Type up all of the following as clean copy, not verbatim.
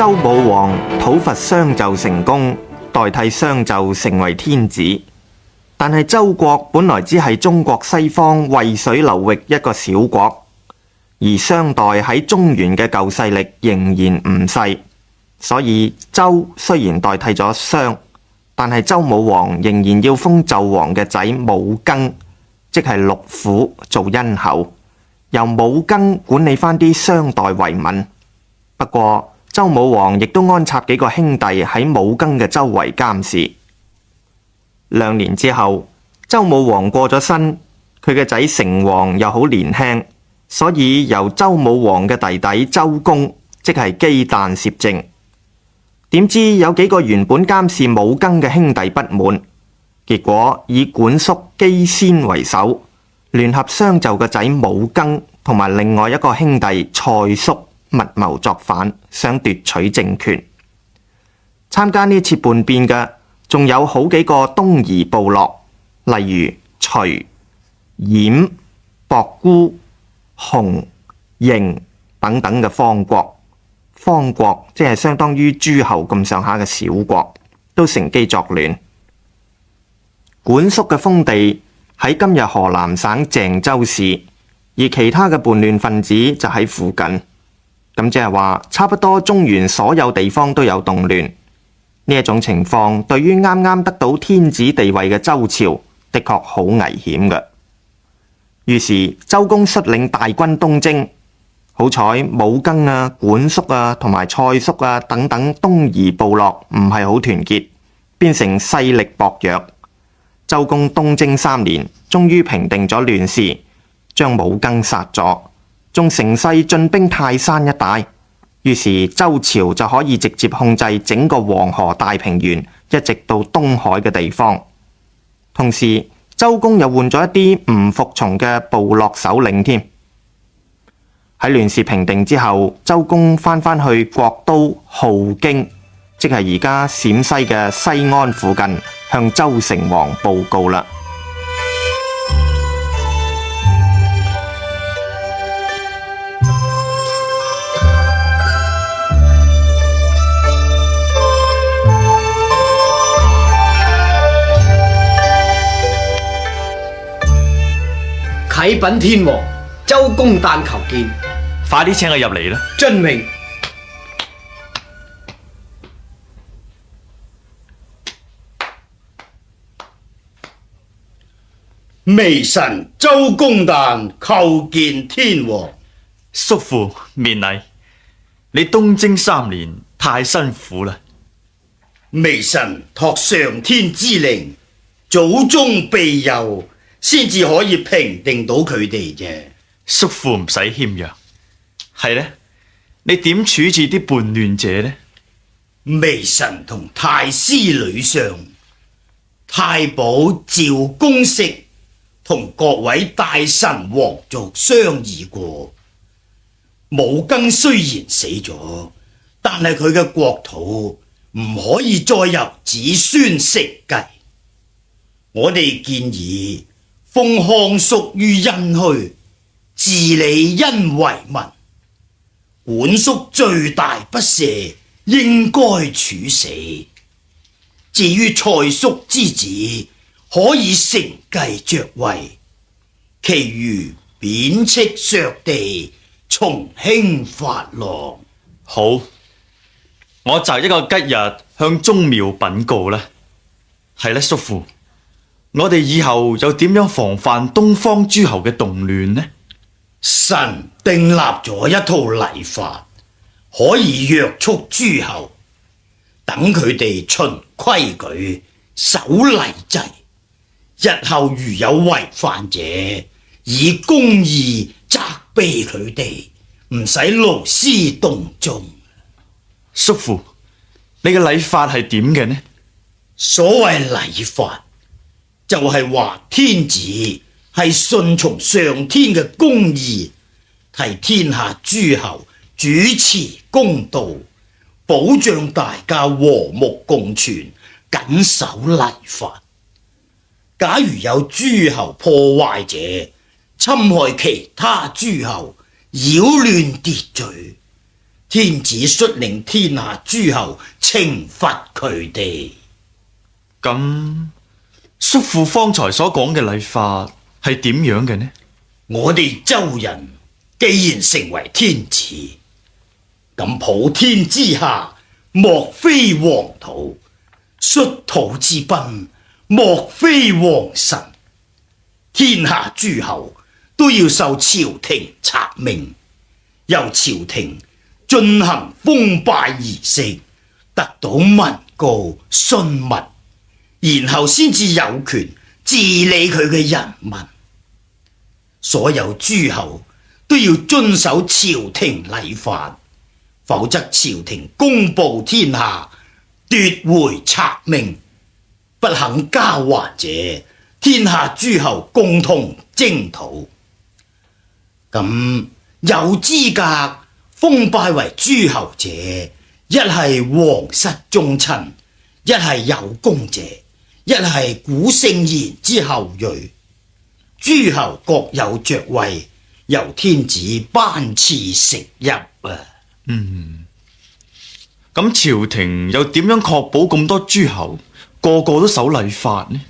周武王討伐商紂成功，代替商紂成為天子。但係周國本來只係中國西方渭水流域一個小國，而商代喺中原嘅舊勢力仍然唔細，所以周雖然代替咗商，但係周武王仍然要封紂王嘅仔武庚，即係陸虎做殷侯，由武庚管理翻啲商代遺民。不過周武王亦都安插幾個兄弟喺武庚嘅周圍監視。2年之後，周武王過咗身，佢嘅仔成王又好年輕，所以由周武王嘅弟弟周公，即係姬旦攝政。點知有幾個原本監視武庚嘅兄弟不滿，結果以管叔姬先為首，聯合商紂嘅仔武庚同埋另外一個兄弟蔡叔密謀作反，想奪取政權。參加呢次叛變嘅仲有好幾個東夷部落，例如徐、冉、博姑、熊、嬴等等嘅方國。方國即係相當於諸侯咁上下嘅小國，都乘機作亂。管叔嘅封地喺今日河南省鄭州市，而其他嘅叛亂分子就喺附近。咁即係話，差不多中原所有地方都有動亂。呢一種情況對於啱啱得到天子地位嘅周朝，的確好危險嘅。於是周公率領大軍東征，好彩武庚啊、管叔啊同埋蔡叔啊等等東夷部落唔係好團結，變成勢力薄弱。周公東征3年，終於平定咗亂事，將武庚殺咗，仲乘勢進兵泰山一帶。於是周朝就可以直接控制整個黃河大平原，一直到東海嘅地方。同時，周公又換咗一啲唔服從嘅部落首領添。喺亂事平定之後，周公翻去國都顥京，即係而家陝西嘅西安附近，向周成王報告啦。啟稟天王，周公旦求見。快啲請佢入嚟啦！遵命。微臣周公旦叩見天王。叔父免禮，你東征3年，太辛苦啦。微臣託上天之靈，祖宗庇佑，先至可以平定到佢哋啫。叔父唔使謙讓。係呢？你點處置啲叛亂者呢？微臣同太師呂尚、太保趙公息同各位大臣皇族商議過，武庚雖然死咗，但係佢嘅國土唔可以再由子孫承繼。我哋建議封康叔於殷墟，治理殷為民。管叔罪大不赦，應該處死。至於蔡叔之子，可以承繼爵位，其餘貶斥削地，從輕發落。好，我擇一個吉日向宗廟稟告啦。係啦，叔父，我哋以後又點樣防範東方諸侯嘅動亂呢？臣訂立咗一套禮法，可以約束諸侯，等佢哋循規矩守禮制。日後如有違犯者，以公義責備佢哋，唔使勞師動眾。叔父，你嘅禮法係點嘅呢？所謂禮法，就係話天子係順從上天嘅公義，替天下諸侯主持公道，保障大家和睦共存，謹守禮法。假如有諸侯破壞者，侵害其他諸侯，擾亂秩序，天子率領天下諸侯懲罰佢哋。咁叔父方才所講嘅禮法係點樣嘅呢？我哋周人既然成為天子，咁普天之下莫非黃土，率土之濱莫非皇臣。天下諸侯都要受朝廷冊命，由朝廷進行封拜儀式，得到文告信物，然後先至有權治理佢嘅人民。所有諸侯都要遵守朝廷禮法，否則朝廷公布天下，奪回冊命，不肯交還者，天下諸侯共同征討。咁有資格封拜為諸侯者，一係皇室宗親，一係有功者，一係古聖賢之後裔。諸侯各有爵位，由天子頒賜食入啊。咁朝廷又點樣確保咁多諸侯個個都守禮法呢？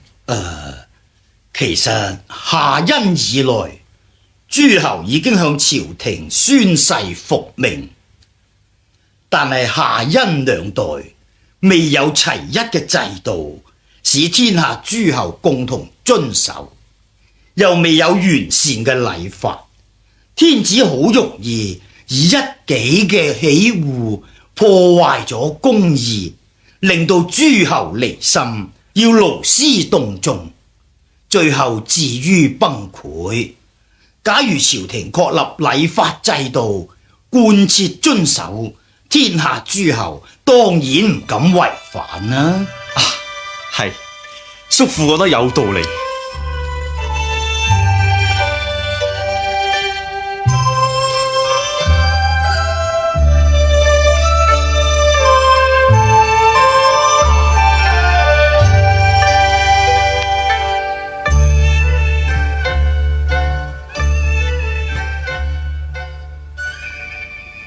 其實夏殷以來，諸侯已經向朝廷宣誓服命，但係夏殷兩代未有齊一嘅制度，使天下諸侯共同遵守，又未有完善嘅禮法，天子好容易以一己嘅喜惡破壞咗公義，令到諸侯離心，要勞師動眾，最後至於崩潰。假如朝廷確立禮法制度，貫徹遵守，天下諸侯當然唔敢違反啦。係，叔父覺得有道理。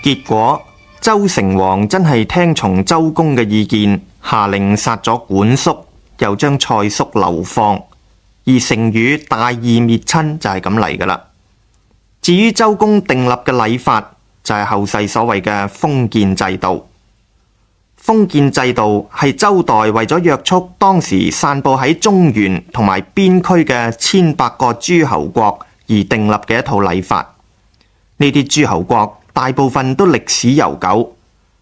結果周成王真係聽從周公嘅意見，下令殺咗管叔，又將蔡叔流放，而成語大義滅親就係咁嚟噶啦。至於周公訂立嘅禮法，就係後世所謂嘅封建制度。封建制度係周代為咗約束當時散佈喺中原同埋邊區嘅千百個諸侯國而訂立嘅一套禮法。呢啲諸侯國大部分都歷史悠久，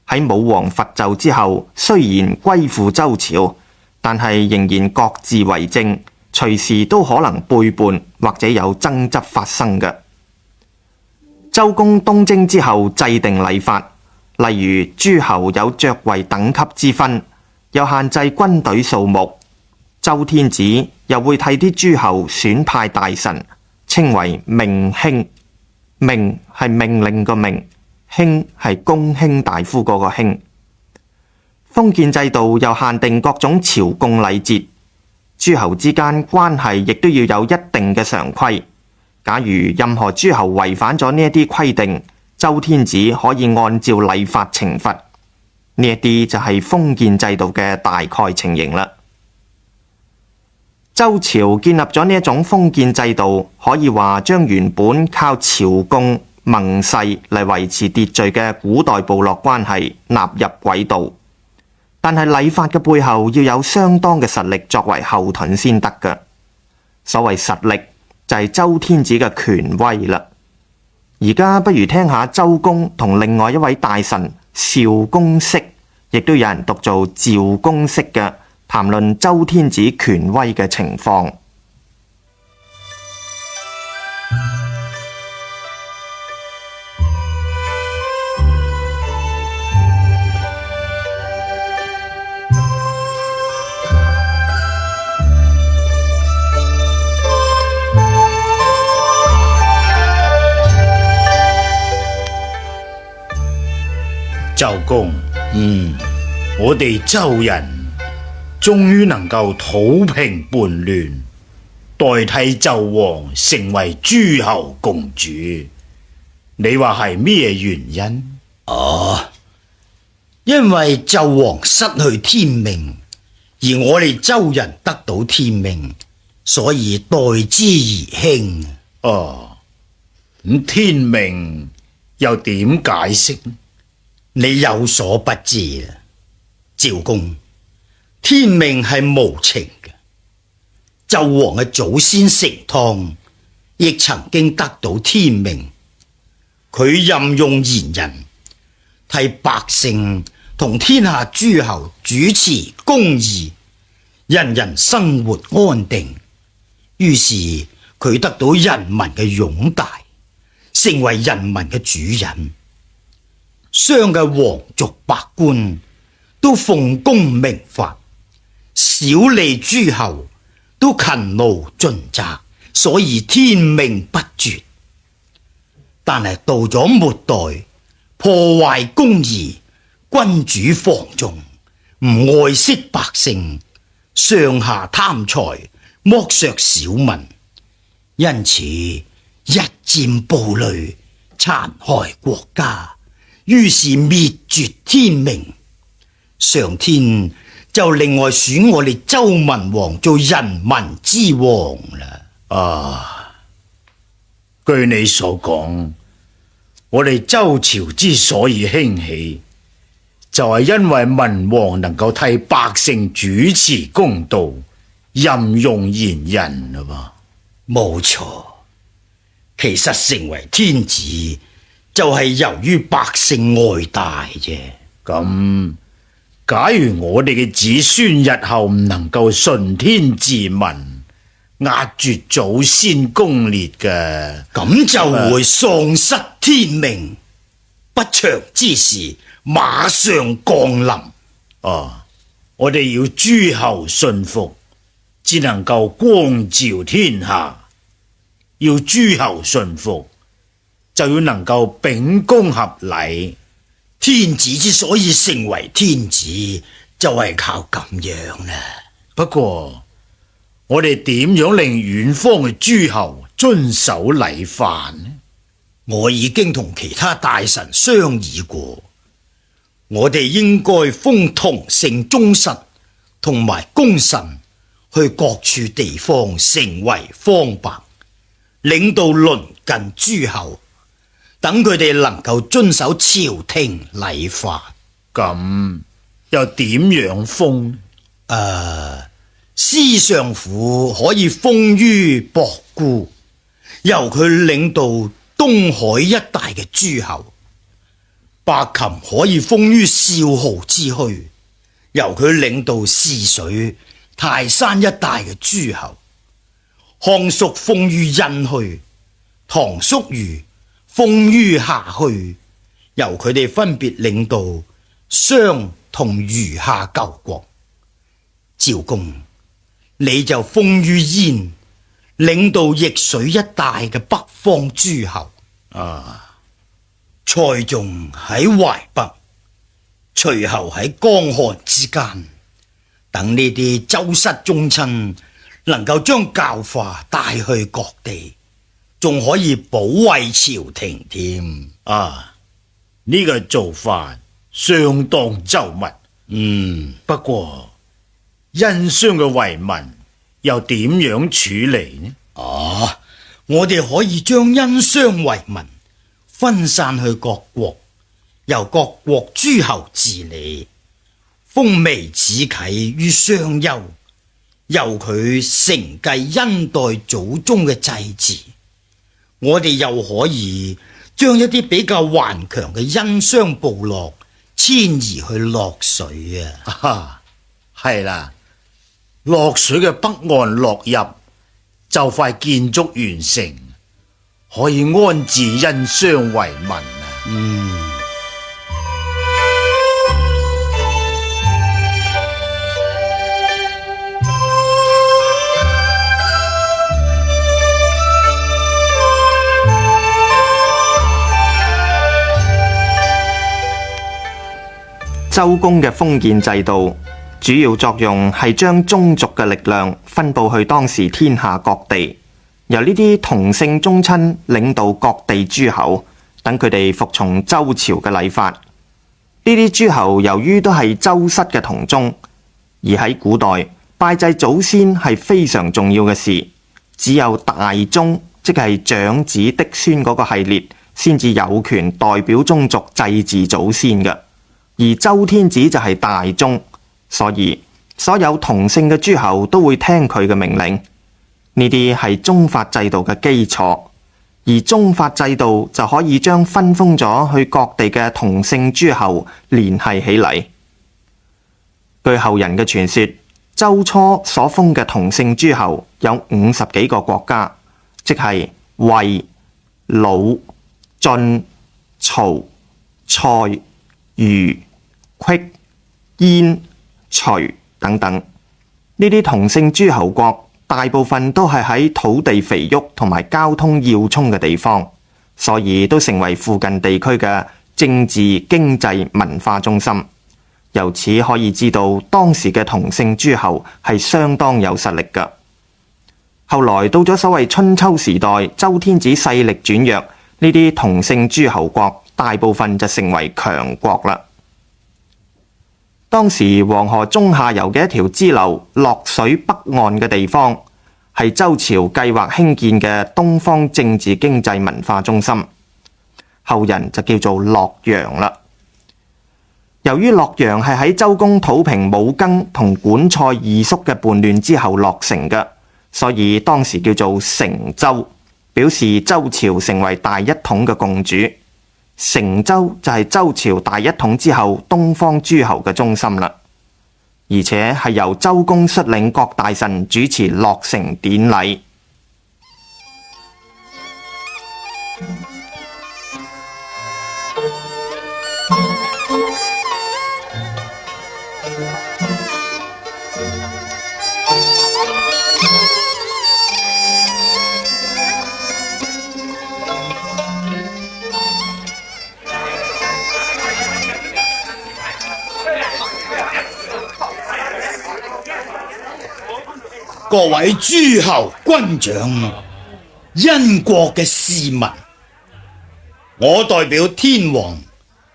喺武王伐紂之後，雖然歸附周朝，但係仍然各自為政，隨時都可能背叛或者有爭執發生嘅。周公東征之後制定禮法，例如諸侯有爵位等級之分，又限制軍隊數目。周天子又會替啲諸侯選派大臣，稱為命卿。命係命令個命，卿係公卿大夫嗰個卿。封建制度又限定各種朝貢禮節，諸侯之間關係亦都要有一定嘅常規。假如任何諸侯違反咗呢一啲規定，周天子可以按照禮法懲罰。呢一啲就係封建制度嘅大概情形啦。周朝建立咗呢一種封建制度，可以話將原本靠朝貢盟誓嚟維持秩序嘅古代部落關係納入軌道。但係禮法嘅背後要有相當嘅實力作為後盾先得㗎。所謂實力就係周天子嘅權威啦。而家不如聽下周公同另外一位大臣邵公式，亦都有人讀做趙公式嘅，談論周天子權威嘅情況。周公，我哋周人終於能夠討平叛亂，代替紂王成為諸侯共主，你話係咩原因？哦，因為紂王失去天命，而我哋周人得到天命，所以代之而興。哦，咁天命又點解釋呢？你有所不知啦，趙公，天命係無情嘅。紂王嘅祖先成湯亦曾經得到天命，佢任用賢人，替百姓同天下諸侯主持公義，人人生活安定。於是佢得到人民嘅擁戴，成為人民嘅主人。商嘅皇族百官都奉公明法，小吏諸侯都勤勞盡責，所以天命不絕。但係到咗末代，破壞公義，君主放縱，唔愛惜百姓，上下貪財，剝削小民，因此日漸暴戾，殘害國家，於是滅絕天命。上天就另外選我哋周文王做人民之王啦。啊，據你所講，我哋周朝之所以興起，就係因為文王能夠替百姓主持公道，任用賢人啦噃。冇錯，其實成為天子就係由於百姓愛戴啫。咁假如我哋嘅子孫日後唔能夠順天治民，壓絕祖先功烈嘅，咁就會喪失天命，不祥之事馬上降臨。哦，我哋要諸侯信服，只能夠光照天下。要諸侯信服，就要能夠秉公合禮。天子之所以成為天子，就係靠咁樣啦。不過，我哋點樣令遠方嘅諸侯遵守禮範呢？我已經同其他大臣商議過，我哋應該封同姓忠臣同埋功臣去各處地方成為方伯，領導鄰近諸侯，等佢哋能夠遵守朝廷禮法。咁又點樣封？司尚府可以封於博姑，由佢領導東海一帶嘅諸侯；白琴可以封於少昊之墟，由佢領導泗水、泰山一帶嘅諸侯；項叔封於殷墟，唐叔虞封於夏墟，由佢哋分別領導商同餘下9國。趙公，你就封於燕，領導易水一帶嘅北方諸侯。蔡仲喺淮北，隨後喺江漢之間，等呢啲周室宗親能夠將教化帶去各地，仲可以保衛朝廷添。呢個做法相當周密。不過殷商嘅遺民又點樣處理呢？我哋可以將殷商遺民分散去各國，由各國諸侯治理，封微子啟於商丘，由佢承繼殷代祖宗嘅祭祀。我哋又可以將一啲比較頑強嘅殷商部落遷移去洛水啊。係啦，洛水嘅北岸洛邑就快建築完成，可以安置殷商遺民啊。周公嘅封建制度主要作用係將宗族嘅力量分佈去當時天下各地，由呢啲同姓宗親領導各地諸侯，等佢哋服從周朝嘅禮法。呢啲諸侯由於都係周室嘅同宗，而喺古代拜祭祖先係非常重要嘅事，只有大宗，即係長子嫡孫嗰個系列，先至有權代表宗族祭祀祖先嘅。而周天子就係大宗，所以所有同姓嘅諸侯都會聽佢嘅命令。呢啲係宗法制度嘅基礎，而宗法制度就可以將分封咗去各地嘅同姓諸侯聯繫起嚟。據後人嘅傳說，周初所封嘅同姓諸侯有50幾個國家，即係魏、魯、晉、曹、蔡、虞、虢、燕、徐等等。呢啲同姓諸侯國大部分都係喺土地肥沃同埋交通要衝嘅地方，所以都成為附近地區嘅政治、經濟、文化中心。由此可以知道，當時嘅同姓諸侯係相當有實力㗎。後來到咗所謂春秋時代，周天子勢力轉弱，呢啲同姓諸侯國大部分就成為強國啦。當時黃河中下游嘅一條支流洛水北岸嘅地方，係周朝計劃興建嘅東方政治經濟文化中心，後人就叫做洛陽啦。由於洛陽係喺周公討平武庚同管蔡二叔嘅叛亂之後落成嘅，所以當時叫做成周，表示周朝成為大一統嘅共主。成周就係周朝大一統之後東方諸侯嘅中心啦，而且係由周公率領各大臣主持落成典禮。各位諸侯軍長、殷國嘅市民，我代表天皇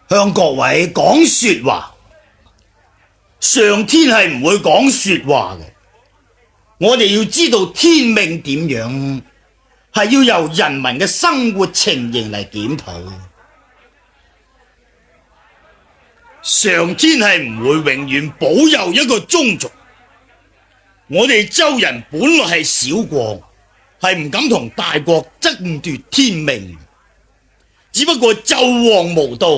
向各位講說話。上天係唔會講說話嘅，我哋要知道天命點樣，係要由人民嘅生活情形嚟檢討。上天係唔會永遠保佑一個宗族。我哋周人本來係小國，係唔敢同大國爭奪天命，只不過紂王無道，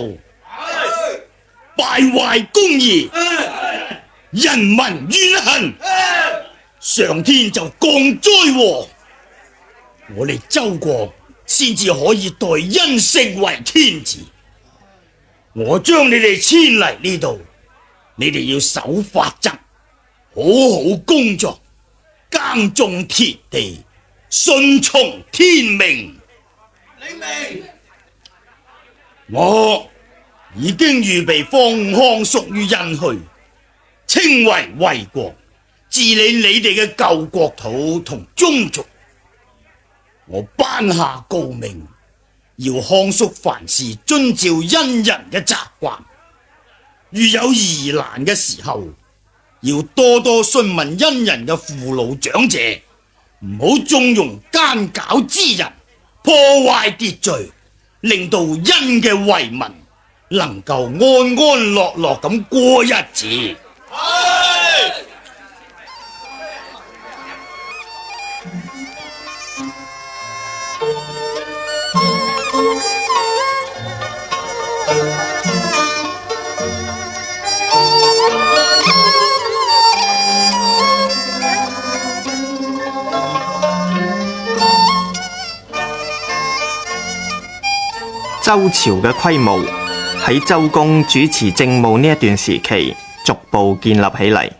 敗壞公義，人民怨恨，上天就降災禍，我哋周國先至可以代殷成為天子。我將你哋遷嚟呢度，你哋要守法則，好好工作，耕種田地，順從天命。領命。我已經預備放項屬於殷墟，稱為衛國，治理你哋嘅舊國土同宗族。我頒下誥命，要項屬凡事遵照殷人嘅習慣，遇有疑難嘅時候，要多多詢問殷人嘅父老長者，唔好縱容奸狡之人，破壞秩序，令到殷嘅遺民能夠安安樂樂咁過日子。周朝嘅規模喺周公主持政務呢一段時期逐步建立起嚟。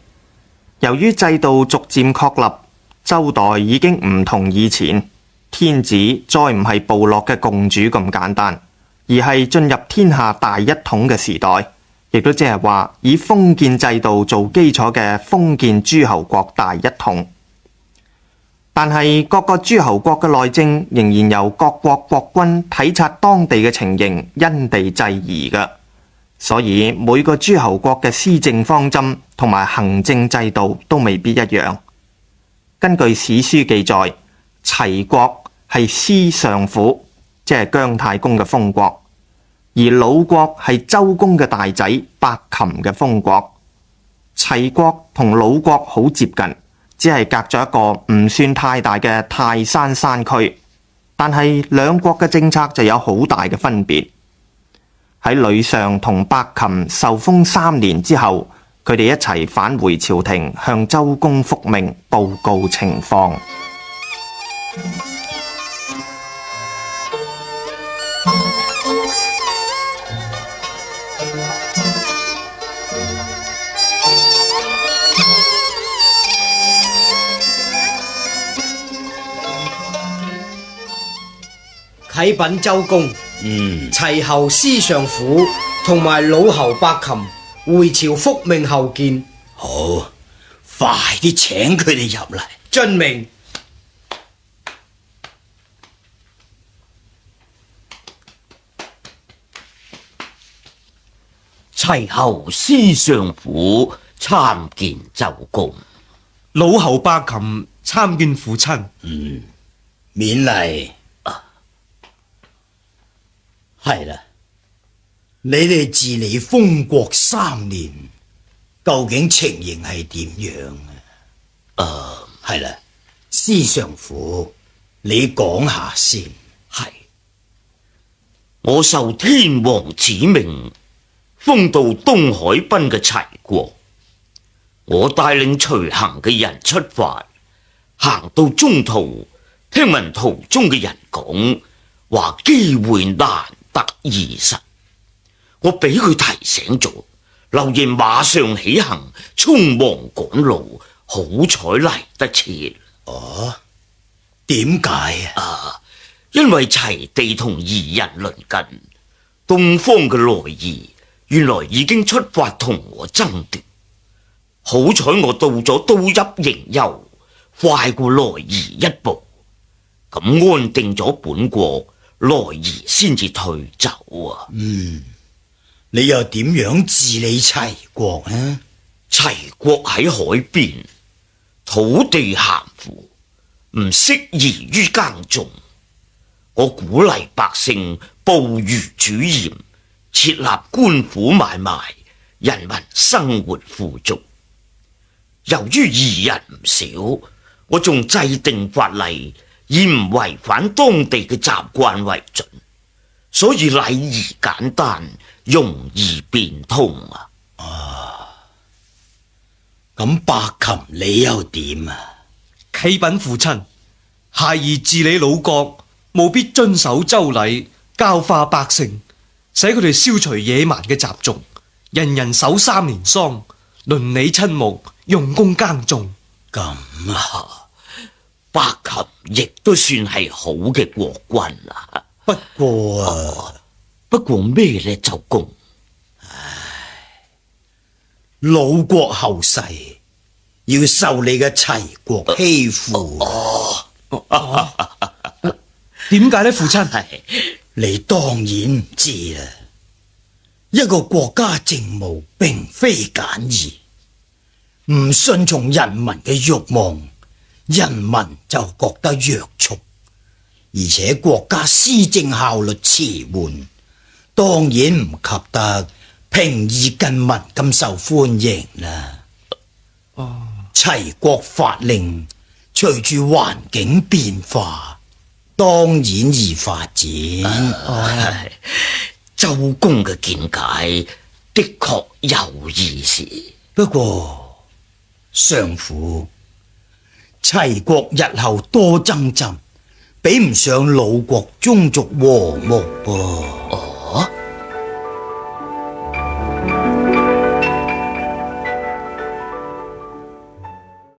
由於制度逐漸確立，周代已經唔同以前，天子再唔係部落嘅共主咁簡單，而係進入天下大一統嘅時代，亦都即係話以封建制度做基礎嘅封建諸侯國大一統。但係各個諸侯國嘅內政仍然由各國國君體察當地嘅情形，因地制宜嘅，所以每個諸侯國嘅施政方針同埋行政制度都未必一樣。根據史書記載，齊國係司上府，即係姜太公嘅封國；而魯國係周公嘅大仔伯禽嘅封國。齊國同魯國好接近，只係隔咗一個唔算太大嘅泰山山區，但係兩國嘅政策就有好大嘅分別。喺呂尚同伯禽受封3年之後，佢哋一齊返回朝廷，向周公復命報告情況。啟稟周公，齊侯司上府同埋魯侯伯禽回朝復命後見。好，快啲請佢哋入嚟。遵命。齊侯司上府參見周公。魯侯伯禽參見父親。免禮。係啦，你哋治理封國3年，究竟情形係點樣啊？係啦，司上府，你講下先。係，我受天王指命，封到東海濱嘅齊國。我帶領隨行嘅人出發，行到中途，聽聞途中嘅人講話機會難得已實，我俾佢提醒咗，留言馬上起行，匆忙趕路，好彩嚟得切。哦，點解啊？因為齊地同夷人鄰近，東方嘅來夷原來已經出發同我爭奪，好彩我到咗都邑迎幽，快過來夷一步，咁安定咗本國，來夷先至退走啊！你又點樣治理齊國啊？齊國喺海邊，土地鹹腐，唔適宜於耕種。我鼓勵百姓捕魚煮鹽，設立官府買賣，人民生活富足。由於夷人唔少，我仲制定法例，以唔違反當地嘅習慣為準，所以禮儀簡單，容易變通啊！咁伯禽你又點啊？啟稟父親，孩兒治理魯國，務必遵守周禮，教化百姓，使佢哋消除野蠻嘅習俗，人人守3年喪，倫理親睦，用功耕種。咁啊，伯禽亦都算係好嘅國君啦。不過啊，不過咩呢？周公，魯國後世要受你嘅齊國欺負。點解呢？父親，你當然唔知啦。一個國家政務並非簡易，唔順從人民嘅慾望，人民就覺得約束，而且國家施政效率遲緩，當然唔及得平易近民咁受歡迎啦。齊國法令隨住環境變化，當然易發展。周公嘅見解的確有意思。不過相父，齊國日後多爭執，比唔上魯國宗族和睦噃。